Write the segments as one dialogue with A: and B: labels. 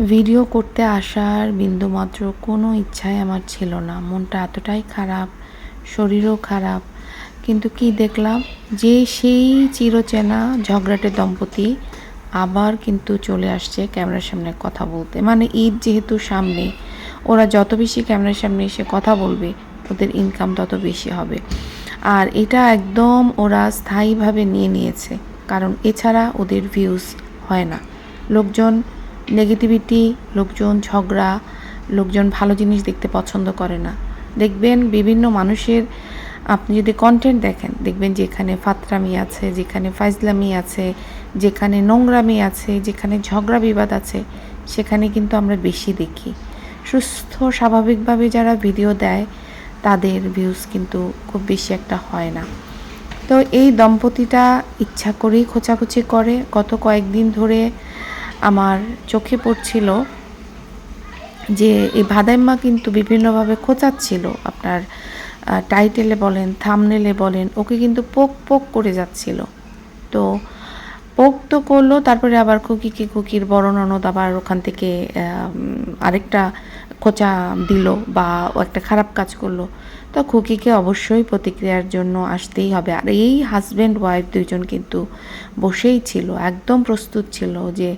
A: Video করতে আসার বিন্দুমাত্র কোনো ইচ্ছাই আমার ছিল না। মনটা এতটাই খারাপ, শরীরও খারাপ। কিন্তু কি দেখলাম যে সেই চিরচেনা ঝগড়াটে দম্পতি আবার কিন্তু চলে আসছে ক্যামেরার সামনে কথা বলতে। মানে ঈদ যেহেতু সামনে, ওরা যত বেশি ক্যামেরার সামনে এসে কথা বলবে ওদের ইনকাম তত বেশি হবে। আর এটা একদম ওরা স্থায়ীভাবে নিয়ে নিয়েছে, কারণ এছাড়া ওদের ভিউজ হয় না। লোকজন নেগেটিভিটি, লোকজন ঝগড়া, লোকজন ভালো জিনিস দেখতে পছন্দ করে না। দেখবেন বিভিন্ন মানুষের, আপনি যদি কন্টেন্ট দেখেন দেখবেন যেখানে ফাতরামি আছে, যেখানে ফাইজলামি আছে, যেখানে নোংরামি আছে, যেখানে ঝগড়া বিবাদ আছে, সেখানে কিন্তু আমরা বেশি দেখি। সুস্থ স্বাভাবিকভাবে যারা ভিডিও দেয় তাদের ভিউজ কিন্তু খুব বেশি একটা হয় না। তো এই দম্পতিটা ইচ্ছা করেই খোঁচাখুচি করে। গত কয়েকদিন ধরে আমার চোখে পড়ছিল যে এই ভাদাইম্মা কিন্তু বিভিন্নভাবে খোঁচাচ্ছিল। আপনার টাইটেলে বলেন, থামনেলে বলেন, ওকে কিন্তু পোক পোক করে যাচ্ছিল। তো পোক তো করলো, তারপরে আবার কুকির বড় ননদ আবার ওখান থেকে আরেকটা খোঁচা দিল বা ও একটা খারাপ কাজ করলো। তো খুকিকে অবশ্যই প্রতিক্রিয়ার জন্য আসতেই হবে। আর এই হাজব্যান্ড ওয়াইফ দুইজন কিন্তু বসেই ছিল, একদম প্রস্তুত ছিল যে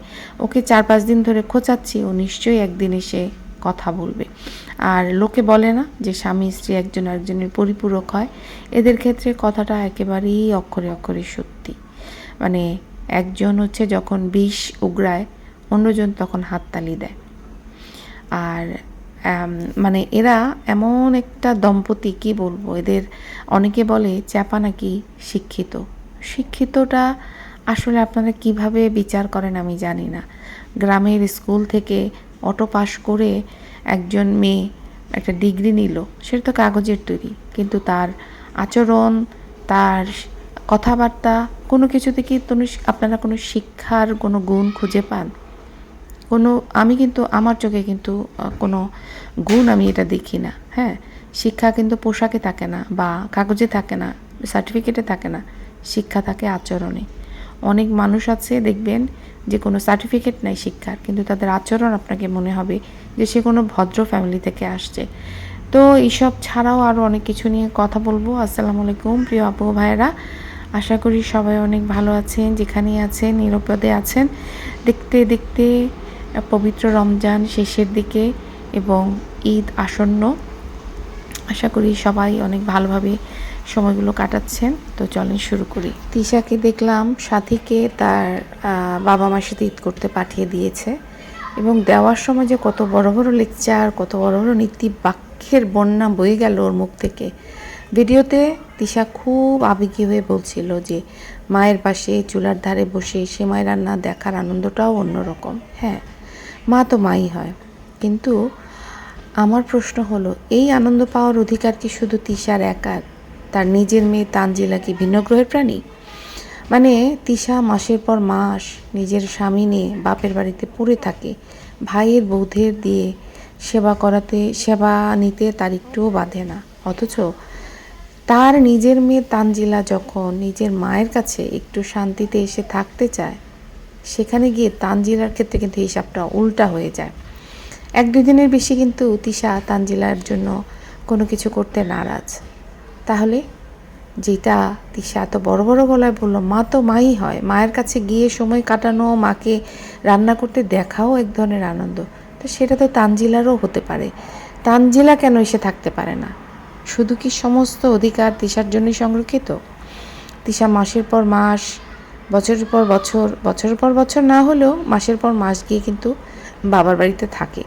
A: ওকে 4-5 দিন ধরে খোঁচাচ্ছি, ও নিশ্চয়ই একদিন এসে কথা বলবে। আর লোকে বলে না যে স্বামী স্ত্রী একজন আরেকজনের পরিপূরক হয়, এদের ক্ষেত্রে কথাটা একেবারেই অক্ষরে অক্ষরে সত্যি। মানে একজন হচ্ছে যখন বিষ উগড়ায়, অন্যজন তখন হাততালি দেয়। আর মানে এরা এমন একটা দম্পতি, কি বলবো, এদের অনেকে বলে চ্যাপা নাকি শিক্ষিত। শিক্ষিতটা আসলে আপনারা কিভাবে বিচার করেন আমি জানি না। গ্রামের স্কুল থেকে অটো পাস করে একজন মেয়ে একটা ডিগ্রি নিল, সেটা তো কাগজের তৈরি, কিন্তু তার আচরণ, তার কথাবার্তা, কোনো কিছু থেকে আপনারা কোনো শিক্ষার কোনো গুণ খুঁজে পান? কোনো, আমি কিন্তু আমার চোখে কিন্তু কোনো গুণ আমি এটা দেখি না। হ্যাঁ, শিক্ষা কিন্তু পোশাকে থাকে না বা কাগজে থাকে না, সার্টিফিকেটে থাকে না। শিক্ষা থাকে আচরণে। অনেক মানুষ আছে দেখবেন যে কোনো সার্টিফিকেট নাই শিক্ষার, কিন্তু তাদের আচরণ আপনাকে মনে হবে যে সে কোনো ভদ্র ফ্যামিলি থেকে আসছে। তো এইসব ছাড়াও আরও অনেক কিছু নিয়ে কথা বলবো। আসসালামু আলাইকুম প্রিয় আপু ভাইয়েরা, আশা করি সবাই অনেক ভালো আছেন, যেখানেই আছেন নিরাপদে আছেন। দেখতে দেখতে পবিত্র রমজান শেষের দিকে এবং ঈদ আসন্ন, আশা করি সবাই অনেক ভালোভাবে সময়গুলো কাটাচ্ছেন। তো চলেন শুরু করি। তিশাকে দেখলাম সাথীকে তার বাবা মার সাথে ঈদ করতে পাঠিয়ে দিয়েছে, এবং দেওয়ার সময় যে কত বড় বড় লেকচার, কত বড় বড় নীতি বাক্যের বন্যা বয়ে গেল ওর মুখ থেকে। ভিডিওতে তিশা খুব আবেগী হয়ে বলছিল যে মায়ের পাশে চুলার ধারে বসে সেমাই রান্না দেখার আনন্দটাও অন্যরকম। হ্যাঁ, মা তো মাই হয়, কিন্তু আমার প্রশ্ন হলো, এই আনন্দ পাওয়ার অধিকার কি শুধু তিশার একার? তার নিজের মেয়ে তানজিলা কি ভিন্ন গ্রহের প্রাণী? মানে তিশা মাসের পর মাস নিজের স্বামী নিয়ে বাপের বাড়িতে পড়ে থাকে, ভাইয়ের বৌদের দিয়ে সেবা নিতে তার একটুও বাধে না। অথচ তার নিজের মেয়ে তানজিলা যখন নিজের মায়ের কাছে একটু শান্তিতে এসে থাকতে চায়, সেখানে গিয়ে তানজিলার ক্ষেত্রে কিন্তু হিসাবটা উল্টা হয়ে যায়। 1-2 দিনের বেশি কিন্তু তিশা তানজিলার জন্য কোনো কিছু করতে নারাজ। তাহলে যেটা তিশা এত বড় বড় গলায় বলল, মা তো মাই হয়, মায়ের কাছে গিয়ে সময় কাটানো, মাকে রান্না করতে দেখাও এক ধরনের আনন্দ, তো সেটা তো তানজিলারও হতে পারে। তানজিলা কেন এসে থাকতে পারে না? শুধু কি সমস্ত অধিকার তিশার জন্যই সংরক্ষিত? তিশা মাসের পর মাস, বছরের পর বছর, বছরের পর বছর না হলেও মাসের পর মাস গিয়ে কিন্তু বাবার বাড়িতে থাকে,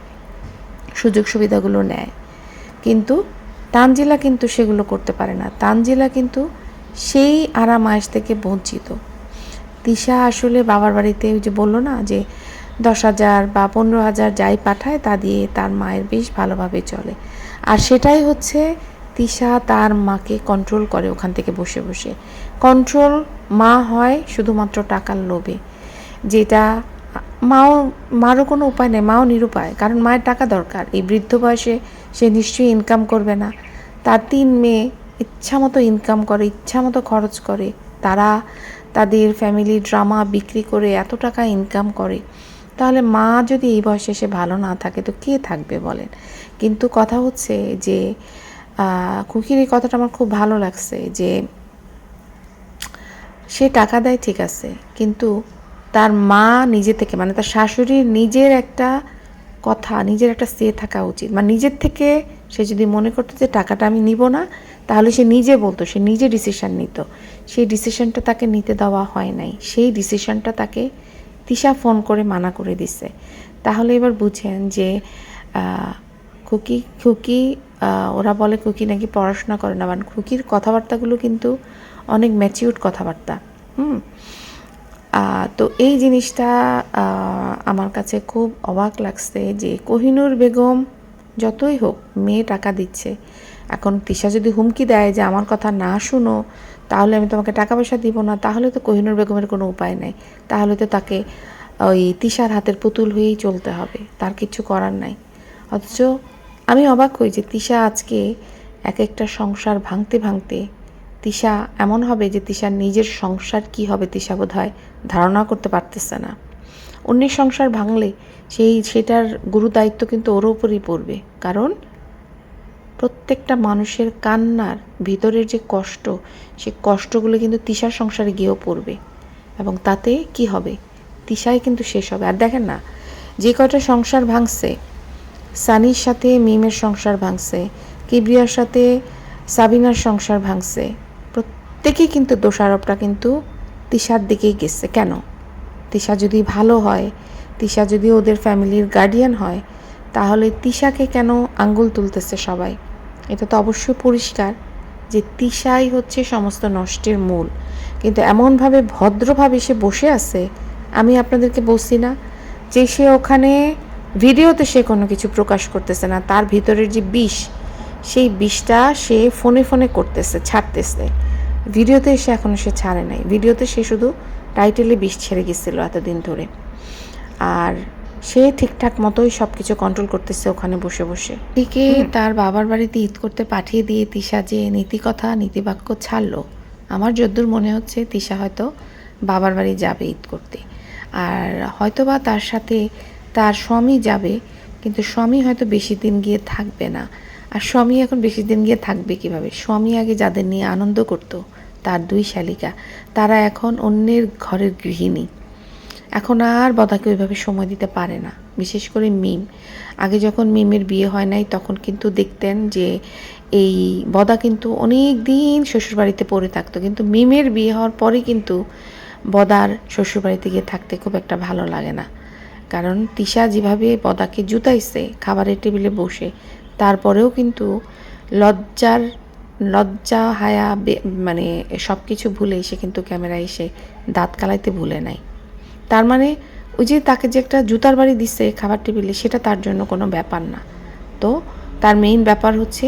A: সুযোগ সুবিধাগুলো নেয়, কিন্তু তানজিলা কিন্তু সেগুলো করতে পারে না। তানজিলা কিন্তু সেই আরাম আয়েশ থেকে বঞ্চিত। তিশা আসলে বাবার বাড়িতে ওই যে বললো না যে 10,000 বা 15,000 যাই পাঠায় তা দিয়ে তার মায়ের বেশ ভালোভাবে চলে। আর সেটাই হচ্ছে তিশা তার মাকে কন্ট্রোল করে ওখান থেকে বসে বসে। কন্ট্রোল মা হয় শুধুমাত্র টাকার লোভে, যেটা মারও কোনো উপায় নেই, মাও নিরুপায়, কারণ মায়ের টাকা দরকার। এই বৃদ্ধ বয়সে সে নিশ্চয়ই ইনকাম করবে না। তার 3 মেয়ে ইচ্ছা মতো ইনকাম করে, ইচ্ছা মতো খরচ করে, তারা তাদের ফ্যামিলি ড্রামা বিক্রি করে এত টাকা ইনকাম করে, তাহলে মা যদি এই বয়সে এসে ভালো না থাকে তো কে থাকবে বলেন। কিন্তু কথা হচ্ছে যে খুকির এই কথাটা আমার খুব ভালো লাগছে যে সে টাকা দেয় ঠিক আছে, কিন্তু তার মা নিজে থেকে মানে তার শাশুড়ির নিজের একটা কথা, নিজের একটা সে থাকা উচিত। মানে নিজের থেকে সে যদি মনে করতো যে টাকাটা আমি নিব না, তাহলে সে নিজে বলতো, সে নিজে ডিসিশন নিত। সেই ডিসিশনটা তাকে নিতে দেওয়া হয় নাই, সেই ডিসিশনটা তাকে তিশা ফোন করে মানা করে দিছে। তাহলে এবার বুঝেন যে খুকি ওরা বলে খুকি নাকি পড়াশোনা করে না, মানে খুকির কথাবার্তাগুলো কিন্তু অনেক ম্যাচিউরড কথাবার্তা। তো এই জিনিসটা আমার কাছে খুব অবাক লাগছে যে কোহিনূর বেগম যতই হোক মেয়ে টাকা দিচ্ছে, এখন তিশা যদি হুমকি দেয় যে আমার কথা না শুনো তাহলে আমি তোমাকে টাকা পয়সা দিব না, তাহলে তো কোহিনূর বেগমের কোনো উপায় নাই, তাহলে তো তাকে ওই তিশার হাতের পুতুল হয়েই চলতে হবে, তার কিছু করার নাই। অথচ আমি অবাক হই যে তিশা আজকে এক একটা সংসার ভাঙতে ভাঙতে তিশা এমন হবে যে তিশার নিজের সংসার কি হবে তিশা বোধ হয় ধারণা করতে পারতেছে না। অন্যের সংসার ভাঙলে সেটার গুরুদায়িত্ব কিন্তু ওর উপরই পড়বে, কারণ প্রত্যেকটা মানুষের কান্নার ভিতরের যে কষ্ট, সে কষ্টগুলো কিন্তু তিশার সংসারে গিয়েও পড়বে, এবং তাতে কি হবে, তিশাই কিন্তু শেষ হবে। আর দেখেন না, যে কয়টা সংসার ভাঙছে, সানির সাথে মিমের সংসার ভাঙছে, কিবরিয়ার সাথে সাবিনার সংসার ভাঙছে, প্রত্যেকেই কিন্তু দোষারোপটা কিন্তু তিশার দিকেই গেছে। কেন? তিশা যদি ভালো হয়, তিশা যদি ওদের ফ্যামিলির গার্ডিয়ান হয়, তাহলে তিশাকে কেন আঙ্গুল তুলতেছে সবাই? এটা তো অবশ্যই পরিষ্কার যে তিশাই হচ্ছে সমস্ত নষ্টের মূল। কিন্তু এমনভাবে ভদ্রভাবে সে বসে আছে, আমি আপনাদেরকে বলছি না যে সে ওখানে ভিডিওতে সে কোনো কিছু প্রকাশ করতেছে না, তার ভিতরের যে বিষ, সেই বিষটা সে ফোনে ফোনে করতেছে, ছাড়তেছে। ভিডিওতে এসে এখনও সে ছাড়ে নাই, ভিডিওতে সে শুধু টাইটেলে বিষ ছেড়ে গেছিলো এতদিন ধরে। আর সে ঠিকঠাক মতোই সব কিছু কন্ট্রোল করতেছে ওখানে বসে বসে। এদিকে তার বাবার বাড়িতে ঈদ করতে পাঠিয়ে দিয়ে তিশা যে নীতিকথা নীতিবাক্য ছাড়লো, আমার যদ্দূর মনে হচ্ছে তিশা হয়তো বাবার বাড়ি যাবে ঈদ করতে। আর হয়তোবা তার সাথে তার স্বামী যাবে, কিন্তু স্বামী হয়তো বেশি দিন গিয়ে থাকবে না। আর স্বামী এখন বেশি দিন গিয়ে থাকবে কিভাবে? স্বামী আগে যাদের নিয়ে আনন্দ করত, তার দুই শালিকা, তারা এখন অন্যের ঘরের গৃহিণী। এখন আর বদাকে ওইভাবে সময় দিতে পারে না, বিশেষ করে মিম। আগে যখন মিমের বিয়ে হয় নাই তখন কিন্তু দেখতেন যে এই বদা কিন্তু অনেক দিন শ্বশুরবাড়িতে পড়ে থাকতো, কিন্তু মিমের বিয়ে হওয়ার পরে কিন্তু বদার শ্বশুরবাড়িতে গিয়ে থাকতে খুব একটা ভালো লাগে না। কারণ তিশা যেভাবে বদাকে জুতাইছে খাবারের টেবিলে বসে, তারপরেও কিন্তু লজ্জা হায়া মানে সব কিছু ভুলে এসে কিন্তু ক্যামেরায় এসে দাঁত কালাইতে ভুলে নাই। তার মানে ওই যে তাকে যে একটা জুতার বাড়ি দিচ্ছে খাবার টেবিলে, সেটা তার জন্য কোনো ব্যাপার না। তো তার মেইন ব্যাপার হচ্ছে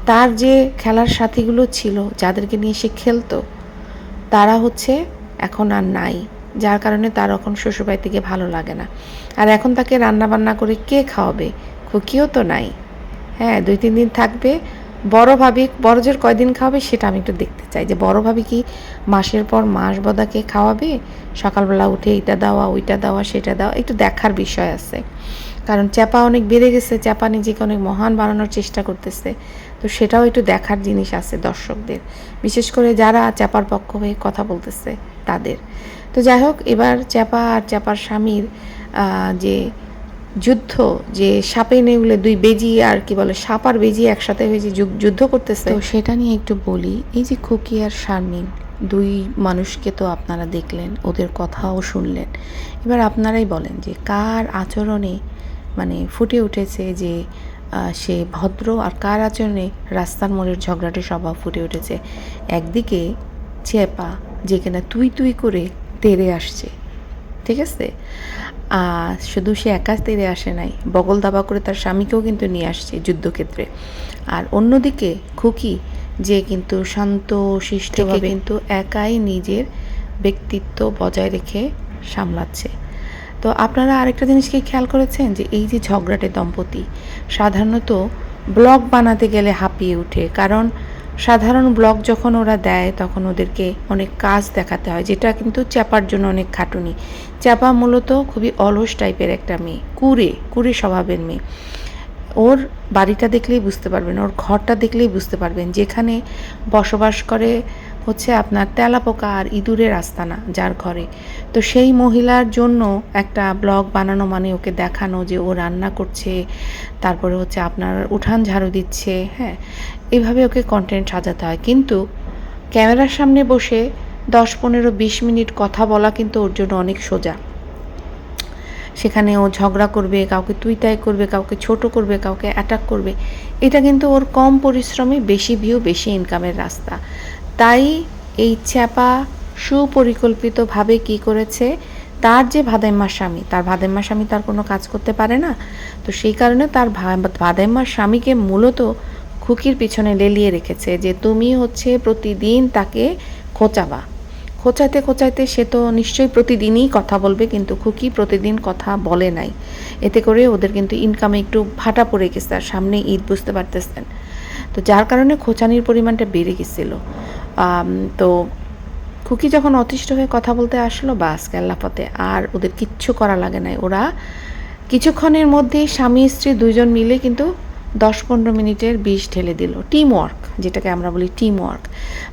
A: তার যে খেলার সাথীগুলো ছিল, যাদেরকে নিয়ে সে খেলতো, তারা হচ্ছে এখন আর নাই, যার কারণে তার এখন শ্বশুরবাড়ি থেকে ভালো লাগে না। আর এখন তাকে রান্না বান্না করে কে খাওয়াবে? খুকিও তো নাই। হ্যাঁ, 2-3 দিন থাকবে। বড় ভাবি বড় জোর কয়দিন খাওয়াবে সেটা আমি একটু দেখতে চাই, যে বড় ভাবি কি মাসের পর মাস বদাকে খাওয়াবে? সকালবেলা উঠে এটা দেওয়া, ওইটা দেওয়া, সেটা দেওয়া, একটু দেখার বিষয় আছে। কারণ চ্যাপা অনেক বেড়ে গেছে, চ্যাপা নিজেকে অনেক মহান বানানোর চেষ্টা করতেছে, তো সেটাও একটু দেখার জিনিস আছে দর্শকদের, বিশেষ করে যারা চ্যাপার পক্ষ হয়ে কথা বলতেছে তাদের। তো যাই হোক, এবার চ্যাপা আর চ্যাপার স্বামীর যে যুদ্ধ, যে সাপে নেউলে দুই বেজি আর কি বলে সাপ আর বেজি একসাথে হয়ে যে যুদ্ধ করতেছে, তো সেটা নিয়ে একটু বলি। এই যে খুকি আর শারমিন দুই মানুষকে তো আপনারা দেখলেন, ওদের কথাও শুনলেন। এবার আপনারাই বলেন যে কার আচরণে মানে ফুটে উঠেছে যে সে ভদ্র, আর কার আচরণে রাস্তার মোড়ের ঝগড়াটে স্বভাব ফুটে উঠেছে। একদিকে চেপা যে কিনা তুই করে তেড়ে আসছে, ঠিক আছে, শুধু সে একা তেড়ে আসে নাই, বগল দাবা করে তার স্বামীকেও কিন্তু নিয়ে আসছে যুদ্ধক্ষেত্রে। আর অন্যদিকে খুকি যে কিন্তু শান্ত শিষ্টভাবে কিন্তু একাই নিজের ব্যক্তিত্ব বজায় রেখে সামলাচ্ছে। তো আপনারা আরেকটা জিনিস কি খেয়াল করেছেন যে এই যে ঝগড়াটে দম্পতি সাধারণত ব্লগ বানাতে গেলে হাঁপিয়ে ওঠে, কারণ সাধারণ ব্লগ যখন ওরা দেয় তখন ওদেরকে অনেক কাজ দেখাতে হয়, যেটা কিন্তু চ্যাপার জন্য অনেক খাটুনি। চ্যাপা মূলত খুবই অলস টাইপের একটা মেয়ে, কুড়ে স্বভাবের মেয়ে। ওর বাড়িটা দেখলেই বুঝতে পারবেন, ওর ঘরটা দেখলেই বুঝতে পারবেন, যেখানে বসবাস করে হচ্ছে আপনার তেলাপোকা আর ইঁদুরের আস্তানা যার ঘরে। তো সেই মহিলার জন্য একটা ব্লগ বানানো মানে ওকে দেখানো যে ও রান্না করছে, তারপরে হচ্ছে আপনার উঠান ঝাড়ু দিচ্ছে, হ্যাঁ, এইভাবে ওকে কন্টেন্ট সাজাতে হয়। কিন্তু ক্যামেরার সামনে বসে 10-15-20 মিনিট কথা বলা কিন্তু ওর জন্য অনেক সোজা। সেখানে ও ঝগড়া করবে, কাউকে তুই তাই করবে, কাউকে ছোট করবে, কাউকে অ্যাটাক করবে। এটা কিন্তু ওর কম পরিশ্রমে বেশি ভিউ, বেশি ইনকামের রাস্তা। তাই এই চ্যাপা সুপরিকল্পিতভাবে কি করেছে, তার যে ভাদাইম্মার স্বামী, তার ভাদাইম্মার স্বামী তার কোনো কাজ করতে পারে না, তো সেই কারণে তার ভাদাইম্মার স্বামীকে মূলত খুকির পিছনে লেলিয়ে রেখেছে যে তুমি হচ্ছে প্রতিদিন তাকে খোঁচাবা। খোঁচাইতে সে তো নিশ্চয়ই প্রতিদিনই কথা বলবে, কিন্তু খুকি প্রতিদিন কথা বলে নাই। এতে করে ওদের কিন্তু ইনকামে একটু ভাটা পড়ে গেছে, আর সামনে ঈদ বুঝতে পারতেছেন। তো যার কারণে খোঁচানির পরিমাণটা বেড়ে গেছিলো। তো খুকি যখন অতিষ্ঠ হয়ে কথা বলতে আসলো, বাস কেল্লাফতে আর ওদের কিচ্ছু করা লাগে নাই। ওরা কিছুক্ষণের মধ্যেই স্বামী স্ত্রী দুইজন মিলে কিন্তু 10-15 মিনিটের বিষ ঢেলে দিল। টিম ওয়ার্ক, যেটাকে আমরা বলি টিম ওয়ার্ক,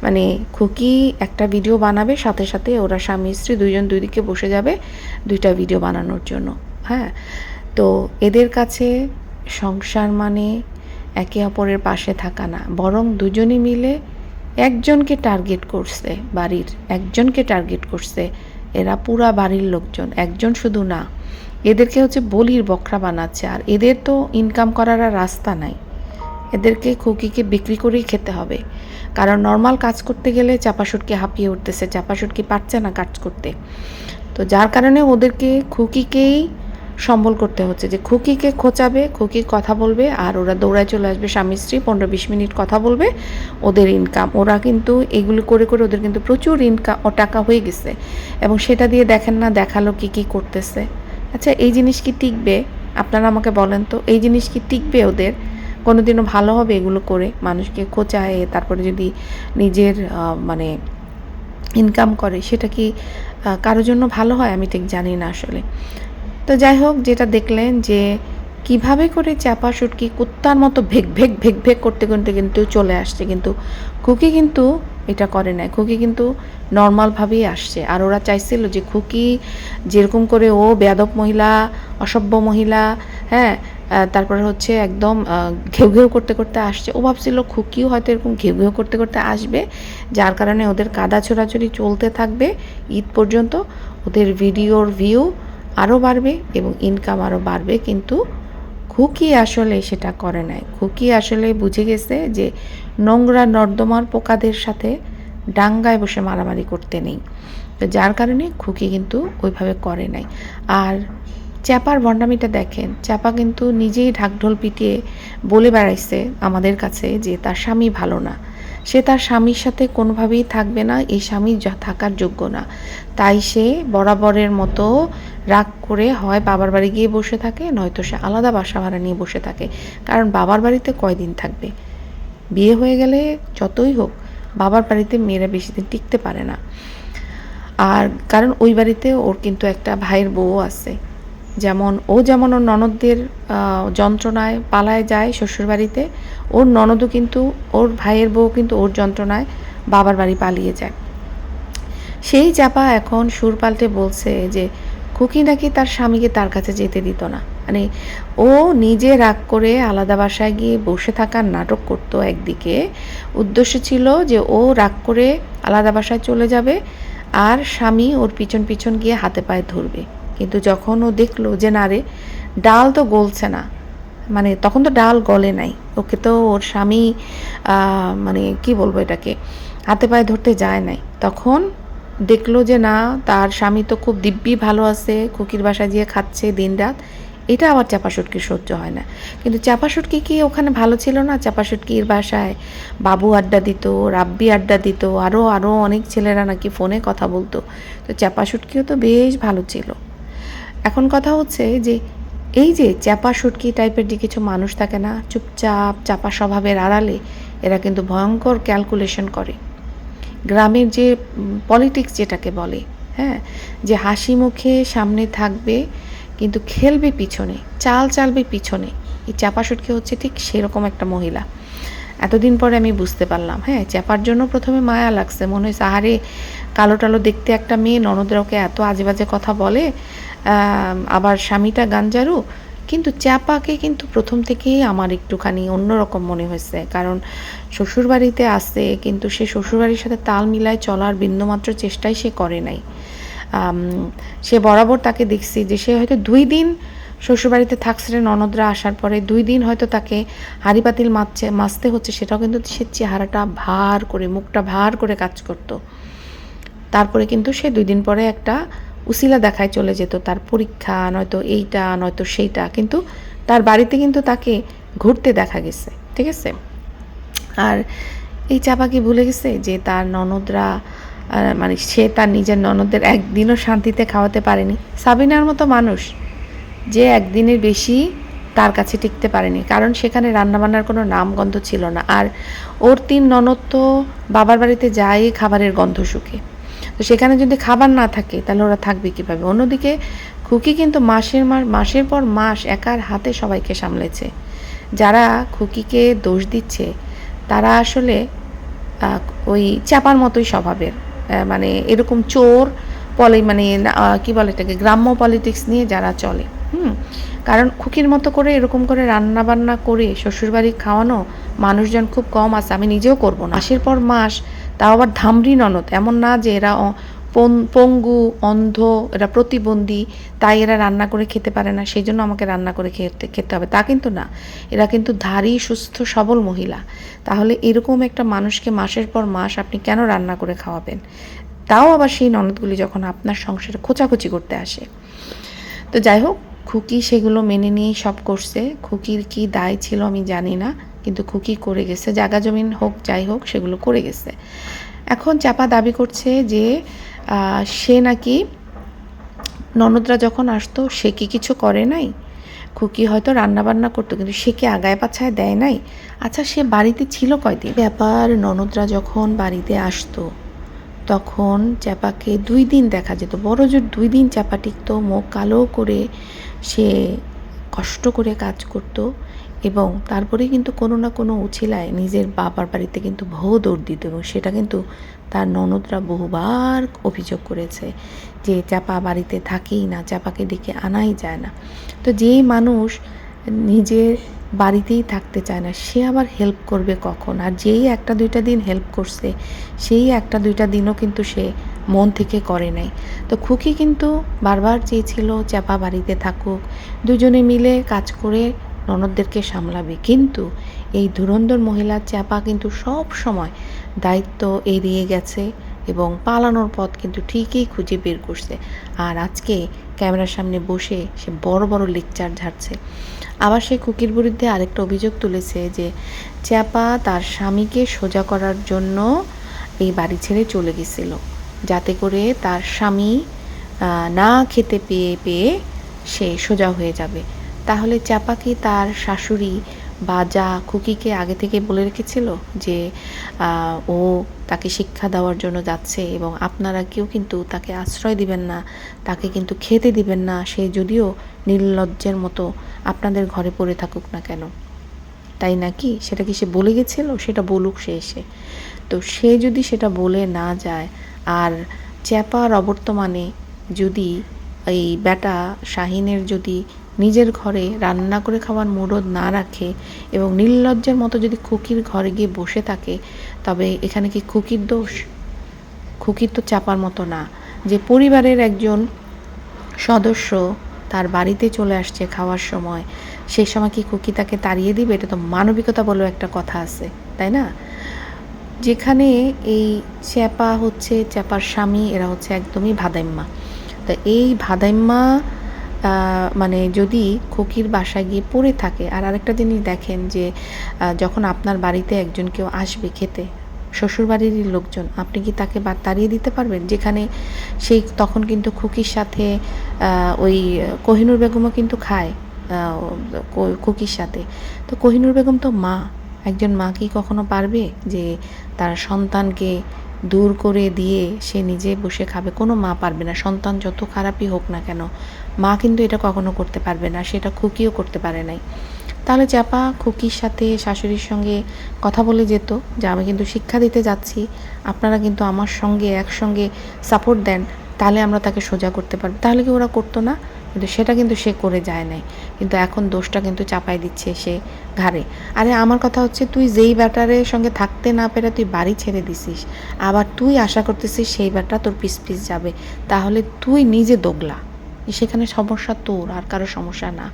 A: মানে খুকি একটা ভিডিও বানাবে, সাথে সাথে ওরা স্বামী স্ত্রী দুইজন দুই দিকে বসে যাবে 2টা ভিডিও বানানোর জন্য। হ্যাঁ, তো এদের কাছে সংসার মানে একে অপরের পাশে থাকা না, বরং দুজনে মিলে একজনকে টার্গেট করছে, বাড়ির একজনকে টার্গেট করছে। এরা পুরা বাড়ির লোকজন, একজন শুধু না, এদেরকে হচ্ছে বলির বকরা বানাচ্ছে। আর এদের তো ইনকাম করার আর রাস্তা নাই, এদেরকে খুকিকে বিক্রি করেই খেতে হবে। কারণ নর্মাল কাজ করতে গেলে চাপাশুটকি হাঁপিয়ে উঠতেছে, চাপাশুটকি পারছে না কাজ করতে। তো যার কারণে ওদেরকে খুকিকেই সম্বল করতে হচ্ছে, যে খুকিকে খোঁচাবে, খুকি কথা বলবে, আর ওরা দৌড়ায় চলে আসবে স্বামী স্ত্রী, 15-20 মিনিট কথা বলবে, ওদের ইনকাম। ওরা কিন্তু এগুলো করে করে ওদের কিন্তু প্রচুর ইনকাম ও টাকা হয়ে গেছে, এবং সেটা দিয়ে দেখেন না দেখালো কি করতেছে। আচ্ছা, এই জিনিস কি টিকবে? আপনারা আমাকে বলেন তো, এই জিনিস কি টিকবে? ওদের কোনোদিনও ভালো হবে এগুলো করে? মানুষকে খোঁচায় তারপরে যদি নিজের মানে ইনকাম করে, সেটা কি কারোর জন্য ভালো হয়? আমি ঠিক জানি না আসলে। তো যাই হোক, যেটা দেখলেন যে কিভাবে করে চাপা শুটকি কুত্তার মতো ভেক করতে করতে কিন্তু চলে আসছে, কিন্তু খুকি কিন্তু এটা করে নাই। খুকি কিন্তু নর্মালভাবেই আসছে। আর ওরা চাইছিল যে খুকি যেরকম করে ও বেয়াদব মহিলা, অসভ্য মহিলা, হ্যাঁ, তারপরে হচ্ছে একদম ঘেউ করতে করতে আসছে, ও ভাবছিল খুকিও হয়তো এরকম ঘেউ করতে করতে আসবে, যার কারণে ওদের কাদা ছোড়াছড়ি চলতে থাকবে ঈদ পর্যন্ত, ওদের ভিডিওর ভিউ আরও বাড়বে এবং ইনকাম আরও বাড়বে। কিন্তু খুকি আসলে সেটা করে নাই। খুকি আসলে বুঝে গেছে যে নোংরা নর্দমার পোকাদের সাথে ডাঙ্গায় বসে মারামারি করতে নেই। তো যার কারণে খুকি কিন্তু ওইভাবে করে নাই। আর চ্যাপার ভণ্ডামিটা দেখেন, চ্যাপা কিন্তু নিজেই ঢাকঢোল পিটিয়ে বলে বেড়াইছে আমাদের কাছে যে তার স্বামী ভালো না, সে তার স্বামীর সাথে কোনোভাবেই থাকবে না, এই স্বামী থাকার যোগ্য না। তাই সে বরাবরের মতো রাগ করে হয় বাবার বাড়ি গিয়ে বসে থাকে, নয়তো সে আলাদা বাসা ভাড়া নিয়ে বসে থাকে। কারণ বাবার বাড়িতে কয়দিন থাকবে? বিয়ে হয়ে গেলে যতই হোক বাবার বাড়িতে মেয়েরা বেশি দিন টিকতে পারে না। আর কারণ ওই বাড়িতে ওর কিন্তু একটা ভাইয়ের বউ আছে, যেমন ওর ননদদের যন্ত্রণায় পালায় যায় শ্বশুরবাড়িতে, ওর ননদও কিন্তু, ওর ভাইয়ের বউ কিন্তু ওর যন্ত্রণায় বাবার বাড়ি পালিয়ে যায়। সেই চাপা এখন সুর পাল্টে বলছে যে খুকি নাকি তার স্বামীকে তার কাছে যেতে দিত না। মানে ও নিজে রাগ করে আলাদা বাসায় গিয়ে বসে থাকার নাটক করতো একদিকে, উদ্দেশ্য ছিল যে ও রাগ করে আলাদা বাসায় চলে যাবে আর স্বামী ওর পিছন গিয়ে হাতে পায়ে ধরবে। কিন্তু যখন ও দেখলো যে না রে, ডাল তো গলছে না, মানে তখন তো ডাল গলে নাই, ওকে তো ওর স্বামী মানে কি বলবো এটাকে, হাতে পায়ে ধরতে যায় নাই, তখন দেখলো যে না, তার স্বামী তো খুব দিব্যি ভালো আছে, খুকির বাসায় গিয়ে খাচ্ছে দিনরাত, এটা আবার চাপাশুটকির সহ্য হয় না। কিন্তু চাপাশুটকি কি ওখানে ভালো ছিল না? চাপাশুটকির বাসায় বাবু আড্ডা দিত, রাব্বি আড্ডা দিত, আরও অনেক ছেলেরা নাকি ফোনে কথা বলতো। তো চাপাশুটকিও তো বেশ ভালো ছিল। এখন কথা হচ্ছে যে এই যে চাপা শুটকি টাইপের যে কিছু মানুষ থাকে না, চুপচাপ চাপা স্বভাবের আড়ালে, এরা কিন্তু ভয়ঙ্কর ক্যালকুলেশন করে। গ্রামের যে পলিটিক্স যেটাকে বলে, হ্যাঁ, যে হাসি মুখে সামনে থাকবে কিন্তু খেলবে পিছনে, চাল চালবে পিছনে, এই চাপা সুটকি হচ্ছে ঠিক সেরকম একটা মহিলা। এতদিন পরে আমি বুঝতে পারলাম, হ্যাঁ, চাপার জন্য প্রথমে মায়া লাগছে, মনে হয়েছে আহারে কালো টালো দেখতে একটা মেয়ে, ননদরা ওকে এত আজে বাজে কথা বলে, আবার স্বামীটা গাঞ্জারু। কিন্তু চাপাকে কিন্তু প্রথম থেকেই আমার একটুখানি অন্যরকম মনে হয়েছে, কারণ শ্বশুরবাড়িতে আসে কিন্তু সে শ্বশুরবাড়ির সাথে তাল মিলায় চলার বিন্দুমাত্র চেষ্টাই সে করে নাই। সে বরাবর তাকে দেখছি যে সে হয়তো 2 দিন শ্বশুরবাড়িতে থাকছে, ননদরা আসার পরে 2 দিন হয়তো তাকে হাঁড়ি পাতিল মাজতে হচ্ছে, সেটাও কিন্তু সে চেহারাটা ভার করে, মুখটা ভার করে কাজ করতো। তারপরে কিন্তু সে 2 দিন পরে একটা উসিলা দেখায় চলে যেত, তার পরীক্ষা নয়তো এইটা নয়তো সেইটা, কিন্তু তার বাড়িতে কিন্তু তাকে ঘুরতে দেখা গেছে, ঠিক আছে। আর এই চাপা কি ভুলে গেছে যে তার ননদরা, মানে সে তার নিজের ননদদের একদিনও শান্তিতে খাওয়াতে পারেনি। সাবিনার মতো মানুষ যে একদিনের বেশি তার কাছে টিকতে পারেনি, কারণ সেখানে রান্নাবান্নার কোনো নামগন্ধ ছিল না। আর ওর 3 ননদ তো বাবার বাড়িতে যায় খাবারের গন্ধ শুকে, তো সেখানে যদি খাবার না থাকে তাহলে ওরা থাকবে কীভাবে। অন্যদিকে খুকি কিন্তু মাসের পর মাস একার হাতে সবাইকে সামলেছে। যারা খুকিকে দোষ দিচ্ছে তারা আসলে ওই চাপার মতোই স্বভাবের, মানে এরকম চোর মানে কি বলে এটাকে, গ্রাম্য পলিটিক্স নিয়ে যারা চলে। কারণ খুকির মতো করে এরকম করে রান্না বান্না করে শ্বশুরবাড়ি খাওয়ানো মানুষজন খুব কম আছে, আমি নিজেও করব না। মাসের পর মাস, তাও আবার ধামরি ননদ, এমন না যে এরা পঙ্গু, অন্ধ, এরা প্রতিবন্ধী, তাই এরা রান্না করে খেতে পারে না, সেই জন্য আমাকে রান্না করে খেতে হবে, তা কিন্তু না। এরা কিন্তু ধারী, সুস্থ, সবল মহিলা। তাহলে এরকম একটা মানুষকে মাসের পর মাস আপনি কেন রান্না করে খাওয়াবেন? তাও আবার সেই ননদগুলি যখন আপনার সংসারে খোঁচাখুচি করতে আসে। তো যাই হোক, খুকি সেগুলো মেনে নিয়ে সব করছে। খুকির কি দায় ছিল আমি জানি না, কিন্তু খুকি করে গেছে, জায়গা জমিন হোক যাই হোক সেগুলো করে গেছে। এখন চাপা দাবি করছে যে সে নাকি ননদরা যখন আসতো সে কি কিছু করে নাই, খুকি হয়তো রান্নাবান্না করতো কিন্তু সে কি আগায় পাছায় দেয় নাই। আচ্ছা, সে বাড়িতে ছিল কয়দিন? ব্যাপার, ননদরা যখন বাড়িতে আসতো তখন চাপাকে 2 দিন দেখা যেত, বড় জোর 2 দিন চাপা টিকতো, মুখ কালো করে সে কষ্ট করে কাজ করত, এবং তারপরে কিন্তু কোনো না কোনো উছিলায় নিজের বাবার বাড়িতে কিন্তু ভৌ দৌড় দিত, এবং সেটা কিন্তু তার ননদরা বহুবার অভিযোগ করেছে যে চাপা বাড়িতে থাকেই না, চাপাকে ডেকে আনাই যায় না। তো যেই মানুষ নিজের বাড়িতেই থাকতে চায় না সে আবার হেল্প করবে কখন? আর যেই 1-2টা দিন হেল্প করছে সেই 1-2টা দিনও কিন্তু সে মন থেকে করে নাই। তো খুকি কিন্তু বারবার চেয়েছিল চাপা বাড়িতে থাকুক, দুজনে মিলে কাজ করে ননদদেরকে সামলাবে, কিন্তু এই ধুরন্ধর মহিলা চাপা কিন্তু সব সময় দায়িত্ব এড়িয়ে গেছে এবং পালানোর পথ কিন্তু ঠিকই খুঁজে বের করছে। আর আজকে ক্যামেরার সামনে বসে সে বড় বড় লেকচার ঝাড়ছে। আবার সে খুকির বিরুদ্ধে আরেকটা অভিযোগ তুলেছে যে চাপা তার স্বামীকে সোজা করার জন্য এই বাড়ি ছেড়ে চলে গেছিল, যাতে করে তার স্বামী না খেতে পেয়ে পেয়ে সে সোজা হয়ে যাবে। তাহলে চাপা কি তার শাশুড়ি বা যা খুকিকে আগে থেকে বলে রেখেছিল যে ও তাকে শিক্ষা দেওয়ার জন্য যাচ্ছে এবং আপনারা কেউ কিন্তু তাকে আশ্রয় দিবেন না, তাকে কিন্তু খেতে দিবেন না, সে যদিও নির্লজ্জের মতো আপনাদের ঘরে পড়ে থাকুক না কেন, তাই নাকি? সেটা কি সে বলে গেছিল? সেটা বলুক সে এসে। তো সে যদি সেটা বলে না যায়, আর চ্যাপার অবর্তমানে যদি এই বেটা শাহিনের যদি নিজের ঘরে রান্না করে খাওয়ার মুরদ না রাখে এবং নির্লজ্জের মতো যদি খুকির ঘরে গিয়ে বসে থাকে, তবে এখানে কি খুকির দোষ? খুকির তো চাপার মতো না, যে পরিবারের একজন সদস্য তার বাড়িতে চলে আসছে খাওয়ার সময়, সেই সময় কি খুকি তাকে তাড়িয়ে দিবে? এটা তো মানবিকতা বলেও একটা কথা আছে, তাই না? যেখানে এই চ্যাপা হচ্ছে, চ্যাপার স্বামী, এরা হচ্ছে একদমই ভাদাইম্মা। তো এই ভাদাইম্মা মানে যদি খুকির বাসায় গিয়ে পড়ে থাকে। আর আরেকটা জিনিস দেখেন যে যখন আপনার বাড়িতে একজন কেউ আসবে খেতে, শ্বশুরবাড়িরই লোকজন, আপনি কি তাকে তাড়িয়ে দিতে পারবেন? যেখানে সেই তখন কিন্তু খুকির সাথে ওই কোহিনূর বেগমও কিন্তু খায় খুকির সাথে। তো কোহিনূর বেগম তো মা, একজন মা কি কখনো পারবে যে তার সন্তানকে দূর করে দিয়ে সে নিজে বসে খাবে? কোনো মা পারবে না, সন্তান যত খারাপই হোক না কেন। মা কিন্তু এটা কখনো করতে পারবে না, সেটা খুকিও করতে পারে নাই। তাহলে চাপা খুকির সাথে শাশুড়ির সঙ্গে কথা বলে যেত যে আমি কিন্তু শিক্ষা দিতে যাচ্ছি, আপনারা কিন্তু আমার সঙ্গে একসঙ্গে সাপোর্ট দেন, তাহলে আমরা তাকে সোজা করতে পারবো। তাহলে কি ওরা করতো না? কিন্তু সেটা কিন্তু সে করে যায় নাই। কিন্তু এখন দোষটা কিন্তু চাপাই দিচ্ছে সে ঘাড়ে। আরে আমার কথা হচ্ছে, তুই যেই ব্যাটারের সঙ্গে থাকতে না পেরে তুই বাড়ি ছেড়ে দিছিস, আবার তুই আশা করতেছিস সেই ব্যাটা তোর পিস পিস যাবে, তাহলে তুই নিজে দোগলা। সেখানে সমস্যা তোর, আর কারো সমস্যা না।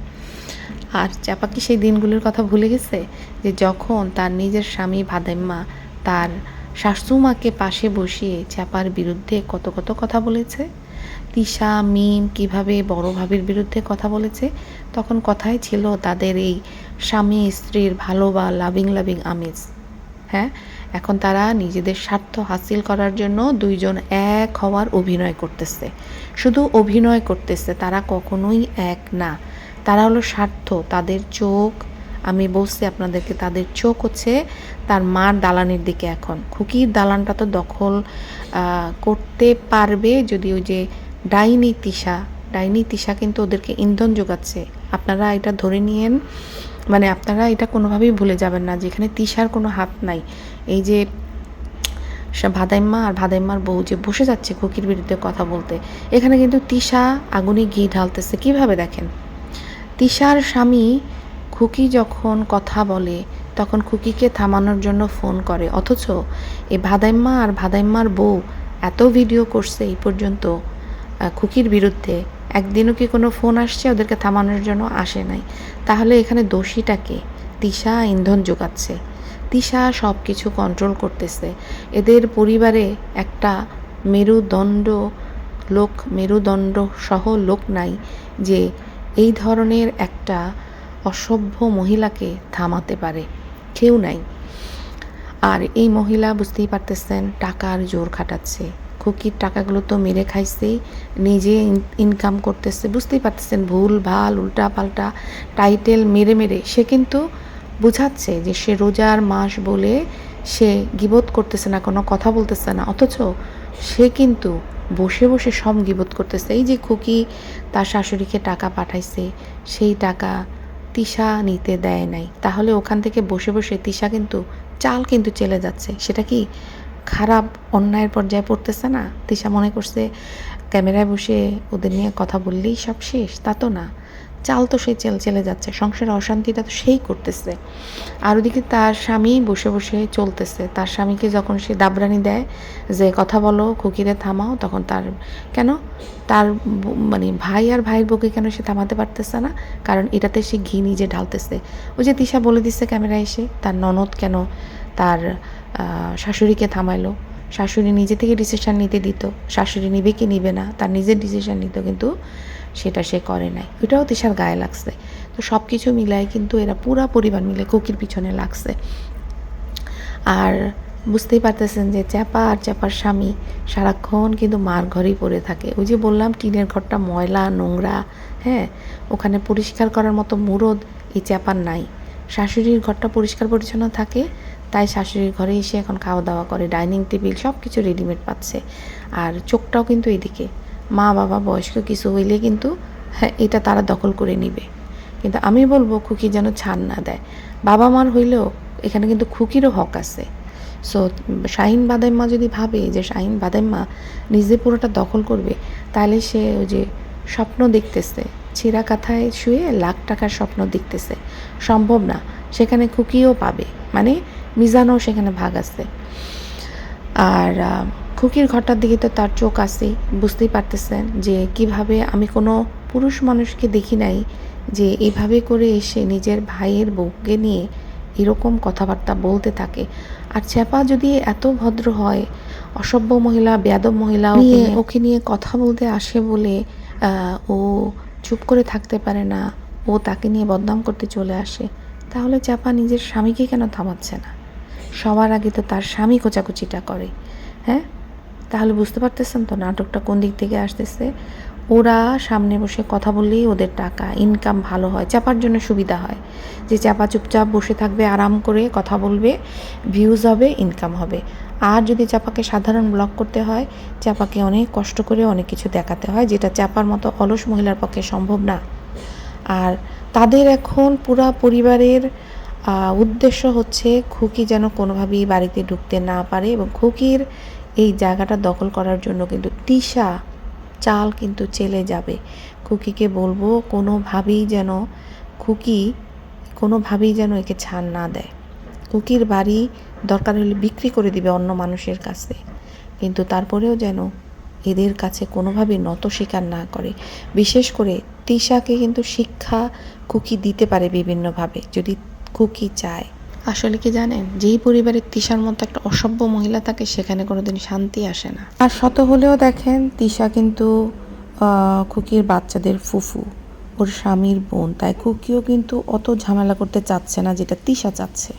A: আর চাপা কি সেই দিনগুলোর কথা ভুলে গেছে যে যখন তার নিজের স্বামী ভাদাইম্মা তার শাশুমাকে পাশে বসিয়ে চাপার বিরুদ্ধে কত কত কথা বলেছে, তিশা মিম কিভাবে বড় ভাবির বিরুদ্ধে কথা বলেছে, তখন কথাই ছিল তাদের এই স্বামী স্ত্রীর ভালো বা লাভিং লাভিং আমেজ। হ্যাঁ, এখন তারা নিজেদের স্বার্থ হাসিল করার জন্য দুইজন এক হওয়ার অভিনয় করতেছে, শুধু অভিনয় করতেছে, তারা কখনোই এক না। তারা হলো স্বার্থ, তাদের চোখ, আমি বলছি আপনাদেরকে, তাদের চোখ হচ্ছে তার মার দালানের দিকে। এখন খুকির দালানটা তো দখল করতে পারবে যদি ওই যে ডাইনি তিশা কিন্তু ওদেরকে ইন্ধন যোগাচ্ছে। আপনারা এটা ধরে নিয়েন, মানে আপনারা এটা কোনোভাবেই ভুলে যাবেন না যেখানে তিশার কোনো হাত নাই। এই যে ভাদাইম্মা আর ভাদাইম্মার বউ যে বসে যাচ্ছে খুকির বিরুদ্ধে কথা বলতে, এখানে কিন্তু তিশা আগুনে ঘি ঢালতেছে। কিভাবে দেখেন, তিশার স্বামী খুকি যখন কথা বলে তখন খুকিকে থামানোর জন্য ফোন করে, অথচ এই ভাদাইম্মা আর ভাদাইম্মার বউ এত ভিডিও করছে এই পর্যন্ত খুকির বিরুদ্ধে, একদিনও কি কোনো ফোন আসছে ওদেরকে থামানোর জন্য? আসে নাই। তাহলে এখানে দোষীটাকে তিশা ইন্ধন যোগাচ্ছে, তিশা সব কিছু কন্ট্রোল করতেছে। এদের পরিবারে একটা মেরুদণ্ড সহ লোক নাই যে এই ধরনের একটা অসভ্য মহিলাকে থামাতে পারে, কেউ নাই। আর এই মহিলা বুঝতেই পারতেছেন টাকার জোর খাটাচ্ছে, খুকির টাকাগুলো তো মেরে খাইছেই, নিজে ইনকাম করতেছে, বুঝতেই পারতেছেন ভুল ভাল উল্টা পাল্টা টাইটেল মেরে মেরে সে কিন্তু বুঝাচ্ছে যে সে রোজার মাস বলে সে গিবত করতেছে না, কোনো কথা বলতেছে না, অথচ সে কিন্তু বসে বসে সব গিবত করতেছে। এই যে খুকি তার শাশুড়িকে টাকা পাঠাইছে, সেই টাকা তিশা নিতে দেয় নাই, তাহলে ওখান থেকে বসে বসে তিশা কিন্তু চাল কিন্তু চলে যাচ্ছে। সেটা কি খারাপ অন্যায়ের পর্যায়ে পড়তেছে না? তিশা মনে করছে ক্যামেরায় বসে ওদের নিয়ে কথা বললেই সব শেষ, তা তো না। চাল তো সে চলে যাচ্ছে, সংসারে অশান্তিটা তো সেই করতেছে। আর ওদিকে তার স্বামী বসে বসে চলতেছে, তার স্বামীকে যখন সে দাবরানি দেয় যে কথা বলো খুকিরে থামাও, তখন তার মানে ভাই আর ভাইয়ের বউকে কেন সে থামাতে পারতেছে না? কারণ এটাতে সে ঘি নিজে ঢালতেছে। ওই যে তিশা বলে দিচ্ছে ক্যামেরায় এসে, তার ননদ কেন তার শাশুড়িকে থামাইলো, শাশুড়ি নিজে থেকে ডিসিশন নিতে দিত, শাশুড়ি নিবে কি নিবে না তার নিজের ডিসিশন নিত, কিন্তু সেটা সে করে নাই, ওইটাও তিশার গায়ে লাগছে। তো সব কিছু মিলায় কিন্তু এরা পুরা পরিবার মিলে খুকির পিছনে লাগছে। আর বুঝতেই পারতেছেন যে চ্যাপা আর চ্যাপার স্বামী সারাক্ষণ কিন্তু মার ঘরেই পড়ে থাকে। ওই যে বললাম টিনের ঘরটা ময়লা নোংরা, হ্যাঁ, ওখানে পরিষ্কার করার মতো মুরদ এই চ্যাপার নাই। শাশুড়ির ঘরটা পরিষ্কার পরিচ্ছন্ন থাকে, তাই শাশুড়ির ঘরে এসে এখন খাওয়া দাওয়া করে, ডাইনিং টেবিল সব কিছু রেডিমেড পাচ্ছে। আর চোখটাও কিন্তু এদিকে, মা বাবা বয়স্ক কিছু হইলে কিন্তু হ্যাঁ এটা তারা দখল করে নিবে। কিন্তু আমি বলবো খুকি যেন ছাড় না দেয়। বাবা মার হইলেও এখানে কিন্তু খুকিরও হক আছে। সো শাহিন বাদাইম্মা যদি ভাবে যে শাহিন বাদাইম্মা নিজে পুরোটা দখল করবে, তাহলে সে ওই যে স্বপ্ন দেখতেছে, ছিঁড়া কাঁথায় শুয়ে লাখ টাকার স্বপ্ন দেখতেছে, সম্ভব না। সেখানে খুকিও পাবে, মানে মিজানও সেখানে ভাগ আছে। আর খুকির ঘরটার দিকে তো তার চোখ আছে, বুঝতেই পারতেছেন যে কিভাবে আমি কোনো পুরুষ মানুষকে দেখি নাই যে এইভাবে করে এসে নিজের ভাইয়ের বউকে নিয়ে এরকম কথাবার্তা বলতে থাকে। আর চ্যাপা যদি এত ভদ্র হয়, অসভ্য মহিলা বেয়াদব মহিলা ওকে নিয়ে কথা বলতে আসে বলে ও চুপ করে থাকতে পারে না, ও তাকে নিয়ে বদনাম করতে চলে আসে, তাহলে চ্যাপা নিজের স্বামীকে কেন থামাচ্ছে না? সবার আগে তো তার স্বামী কোচাকুচিটা করে। হ্যাঁ, তাহলে বুঝতে পারতেছেন তো নাটকটা কোন দিক থেকে আসতেছে। ওরা সামনে বসে কথা বললেই ওদের টাকা ইনকাম ভালো হয়, চাপার জন্য সুবিধা হয় যে চাপা চুপচাপ বসে থাকবে, আরাম করে কথা বলবে, ভিউজ হবে, ইনকাম হবে। আর যদি চাপাকে সাধারণ ব্লগ করতে হয়, চাপাকে অনেক কষ্ট করে অনেক কিছু দেখাতে হয়, যেটা চাপার মতো অলস মহিলার পক্ষে সম্ভব না। আর তাদের এখন পুরা পরিবারের উদ্দেশ্য হচ্ছে খুকি যেন কোনোভাবেই বাড়িতে ঢুকতে না পারে, এবং খুকির এই জায়গাটা দখল করার জন্য কিন্তু তিশা চাল কিন্তু চেলে যাবে। খুকিকে বলবো কোনোভাবেই যেন একে ছাড় না দেয়। খুকির বাড়ি দরকার হলে বিক্রি করে দিবে অন্য মানুষের কাছে, কিন্তু তারপরেও যেন এদের কাছে কোনোভাবেই নত স্বীকার না করে। বিশেষ করে তিশাকে কিন্তু শিক্ষা খুকি দিতে পারে বিভিন্নভাবে, যদি খুকি চায়। আসলে কি জানেন, যেই পরিবারে তিশার মতো একটা অসভ্য মহিলা থাকে সেখানে কোনোদিন শান্তি আসে না। আর শত হলেও দেখেন তিশা কিন্তু খুকির বাচ্চাদের ফুফু, ওর স্বামীর বোন, তাই খুকিও কিন্তু অত ঝামেলা করতে চাচ্ছে না যেটা তিশা চাচ্ছে।